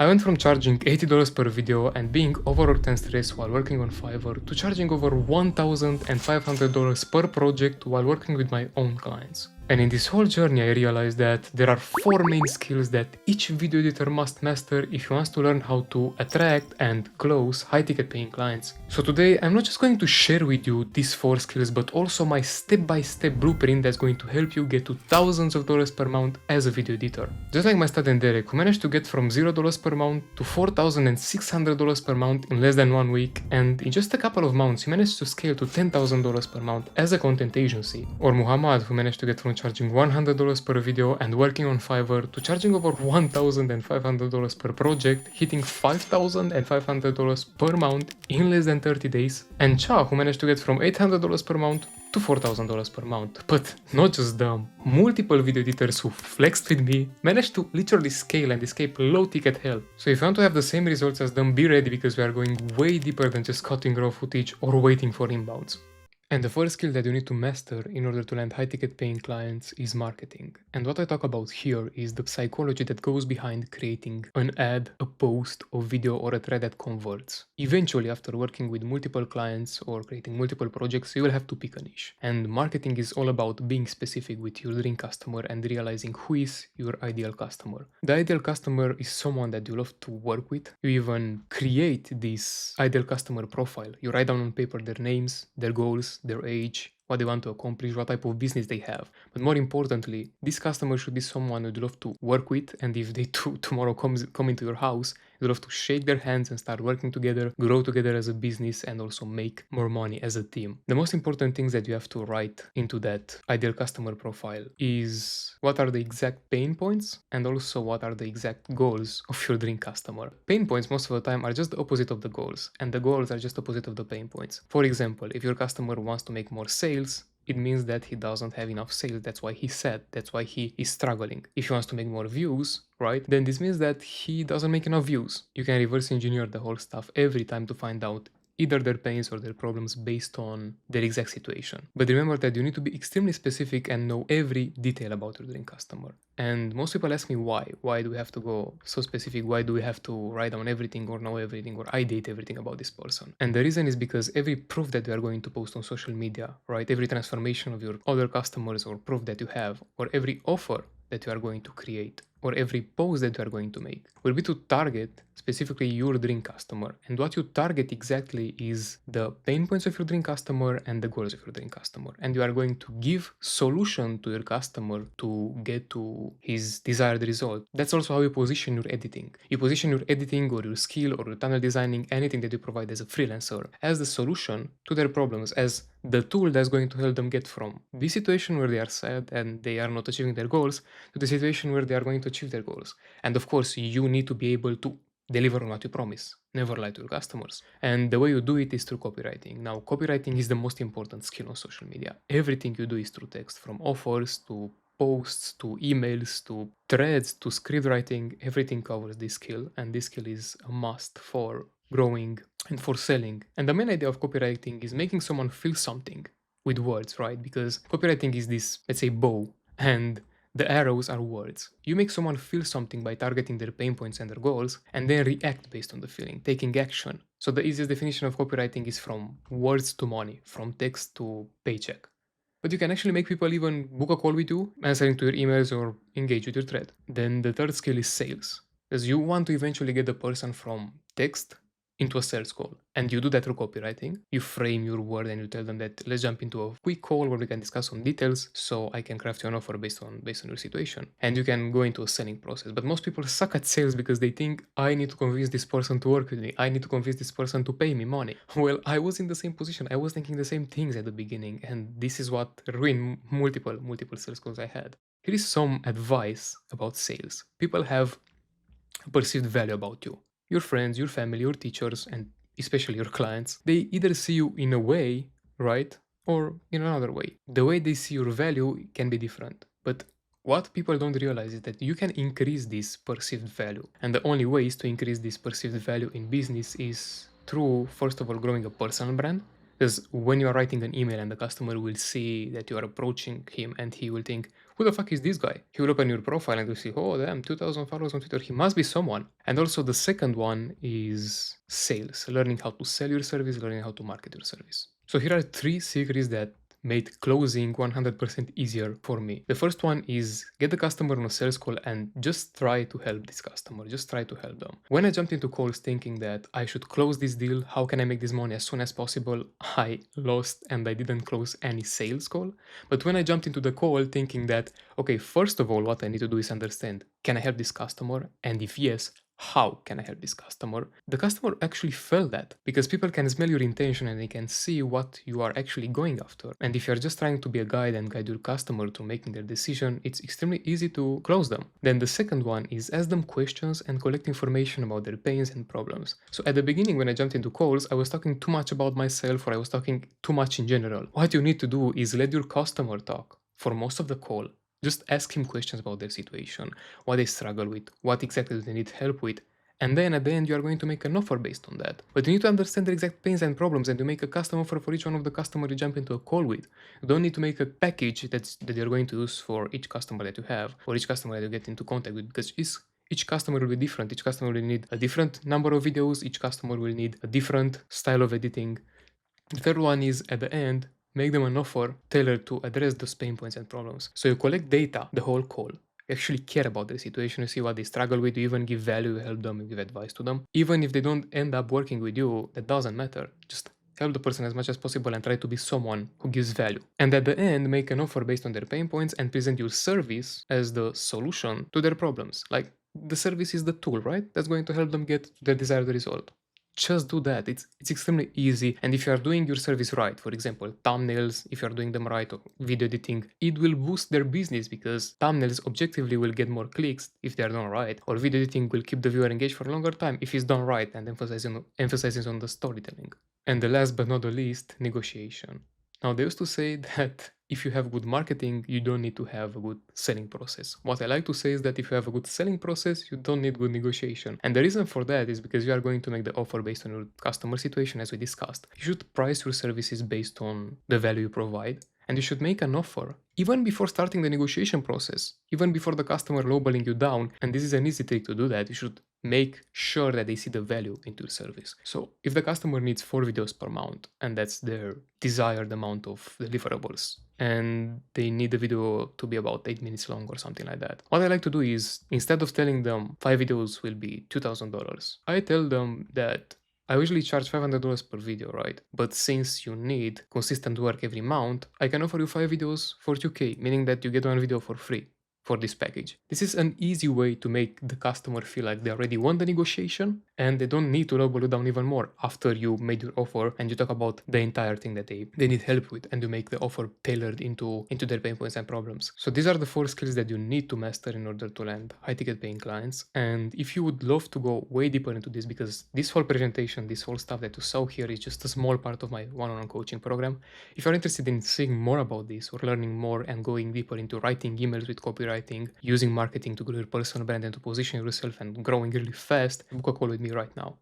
I went from charging $80 per video and being overworked and stressed while working on Fiverr to charging over $1,500 per project while working with my own clients. And in this whole journey, I realized that there are 4 main skills that each video editor must master if he wants to learn how to attract and close high-ticket paying clients. So today, I'm not just going to share with you these 4 skills, but also my step-by-step blueprint that's going to help you get to thousands of dollars per month as a video editor. Just like my student Derek, who managed to get from $0 per month to $4,600 per month in less than 1 week, and in just a couple of months, he managed to scale to $10,000 per month as a content agency. Or Muhammad, who managed to get from charging $100 per video and working on Fiverr to charging over $1,500 per project, hitting $5,500 per month in less than 30 days. And Cha, who managed to get from $800 per month to $4,000 per month. But not just them, multiple video editors who flexed with me managed to literally scale and escape low ticket hell. So if you want to have the same results as them, be ready because we are going way deeper than just cutting raw footage or waiting for inbounds. And the first skill that you need to master in order to land high-ticket paying clients is marketing. And what I talk about here is the psychology that goes behind creating an ad, a post, a video, or a thread that converts. Eventually, after working with multiple clients or creating multiple projects, you will have to pick a niche. And marketing is all about being specific with your dream customer and realizing who is your ideal customer. The ideal customer is someone that you love to work with. You even create this ideal customer profile. You write down on paper their names, their goals, their age, what they want to accomplish, what type of business they have. But more importantly, this customer should be someone you'd love to work with, and if they tomorrow come into your house, you'd love to shake their hands and start working together, grow together as a business, and also make more money as a team. The most important things that you have to write into that ideal customer profile is what are the exact pain points and also what are the exact goals of your dream customer. Pain points most of the time are just the opposite of the goals, and the goals are just opposite of the pain points. For example, if your customer wants to make more sales, it means that he doesn't have enough sales. That's why he's sad. That's why he is struggling. If he wants to make more views, right, then this means that he doesn't make enough views. You can reverse engineer the whole stuff every time to find out either their pains or their problems based on their exact situation. But remember that you need to be extremely specific and know every detail about your dream customer. And most people ask me why. Why do we have to go so specific? Why do we have to write down everything or know everything or ideate everything about this person? And the reason is because every proof that you are going to post on social media, right, every transformation of your other customers or proof that you have, or every offer that you are going to create, or every post that you are going to make will be to target specifically your dream customer. And what you target exactly is the pain points of your dream customer and the goals of your dream customer. And you are going to give solution to your customer to get to his desired result. That's also how you position your editing. You position your editing or your skill or your tunnel designing, anything that you provide as a freelancer, as the solution to their problems, as the tool that's going to help them get from the situation where they are sad and they are not achieving their goals to the situation where they are going to achieve their goals. And of course, you need to be able to deliver on what you promise. Never lie to your customers. And the way you do it is through copywriting. Now, copywriting is the most important skill on social media. Everything you do is through text, from offers to posts to emails to threads to script writing. Everything covers this skill, and this skill is a must for growing and for selling. And the main idea of copywriting is making someone feel something with words, right? Because copywriting is this, let's say, bow, and the arrows are words. You make someone feel something by targeting their pain points and their goals, and then react based on the feeling, taking action. So the easiest definition of copywriting is from words to money, from text to paycheck. But you can actually make people even book a call with you, answering to your emails or engage with your thread. Then the third skill is sales, because you want to eventually get the person from text into a sales call. And you do that through copywriting. You frame your word and you tell them that let's jump into a quick call where we can discuss some details so I can craft you an offer based on your situation. And you can go into a selling process. But most people suck at sales because they think I need to convince this person to work with me. I need to convince this person to pay me money. Well, I was in the same position. I was thinking the same things at the beginning. And this is what ruined multiple sales calls I had. Here is some advice about sales. People have a perceived value about you. Your friends, your family, your teachers, and especially your clients, they either see you in a way, right, or in another way. The way they see your value can be different. But what people don't realize is that you can increase this perceived value. And the only way is to increase this perceived value in business is through, first of all, growing a personal brand. Because when you are writing an email and the customer will see that you are approaching him and he will think, who the fuck is this guy? He will open your profile and will see, oh damn, 2000 followers on Twitter. He must be someone. And also the second one is sales, learning how to sell your service, learning how to market your service. So here are three secrets that made closing 100% easier for me. The first one is get the customer on a sales call and just try to help this customer. Just try to help them. When I jumped into calls thinking that I should close this deal, how can I make this money as soon as possible, I lost and I didn't close any sales call. But when I jumped into the call thinking that, okay, first of all, what I need to do is understand, can I help this customer? And if yes, how can I help this customer? The customer actually felt that because people can smell your intention and they can see what you are actually going after. And if you're just trying to be a guide and guide your customer to making their decision, it's extremely easy to close them. Then the second one is ask them questions and collect information about their pains and problems. So at the beginning, when I jumped into calls, I was talking too much about myself or I was talking too much in general. What you need to do is let your customer talk for most of the call. Just ask him questions about their situation, what they struggle with, what exactly they need help with, and then at the end you are going to make an offer based on that. But you need to understand their exact pains and problems and to make a custom offer for each one of the customer you jump into a call with. You don't need to make a package that you're going to use for each customer that you have or each customer that you get into contact with because each customer will be different. Each customer will need a different number of videos. Each customer will need a different style of editing. The third one is at the end, make them an offer tailored to address those pain points and problems. So you collect data the whole call. You actually care about their situation, you see what they struggle with, you even give value, you help them, you give advice to them. Even if they don't end up working with you, that doesn't matter. Just help the person as much as possible and try to be someone who gives value. And at the end, make an offer based on their pain points and present your service as the solution to their problems. Like the service is the tool, right? That's going to help them get their desired result. Just do that. It's extremely easy. And if you are doing your service right, for example, thumbnails, if you are doing them right or video editing, it will boost their business because thumbnails objectively will get more clicks if they are done right, or video editing will keep the viewer engaged for a longer time if it's done right and emphasizes on the storytelling. And the last but not the least, negotiation. Now, they used to say that if you have good marketing, you don't need to have a good selling process. What I like to say is that if you have a good selling process, you don't need good negotiation. And the reason for that is because you are going to make the offer based on your customer situation, as we discussed. You should price your services based on the value you provide. And you should make an offer even before starting the negotiation process, even before the customer lowballing you down. And this is an easy trick to do that. You should make sure that they see the value into your service. So if the customer needs 4 videos per month and that's their desired amount of deliverables and they need the video to be about 8 minutes long or something like that, what I like to do is instead of telling them 5 videos will be $2,000, I tell them that I usually charge $500 per video, right? But since you need consistent work every month, I can offer you 5 videos for 2K, meaning that you get one video for free for this package. This is an easy way to make the customer feel like they already won the negotiation and they don't need to lowball you down even more after you made your offer and you talk about the entire thing that they need help with and you make the offer tailored into their pain points and problems. So these are the 4 skills that you need to master in order to land high ticket paying clients. And if you would love to go way deeper into this, because this whole presentation, this whole stuff that you saw here is just a small part of my one-on-one coaching program. If you're interested in seeing more about this or learning more and going deeper into writing emails with copywriting, using marketing to grow your personal brand and to position yourself and growing really fast, book a call with me right now.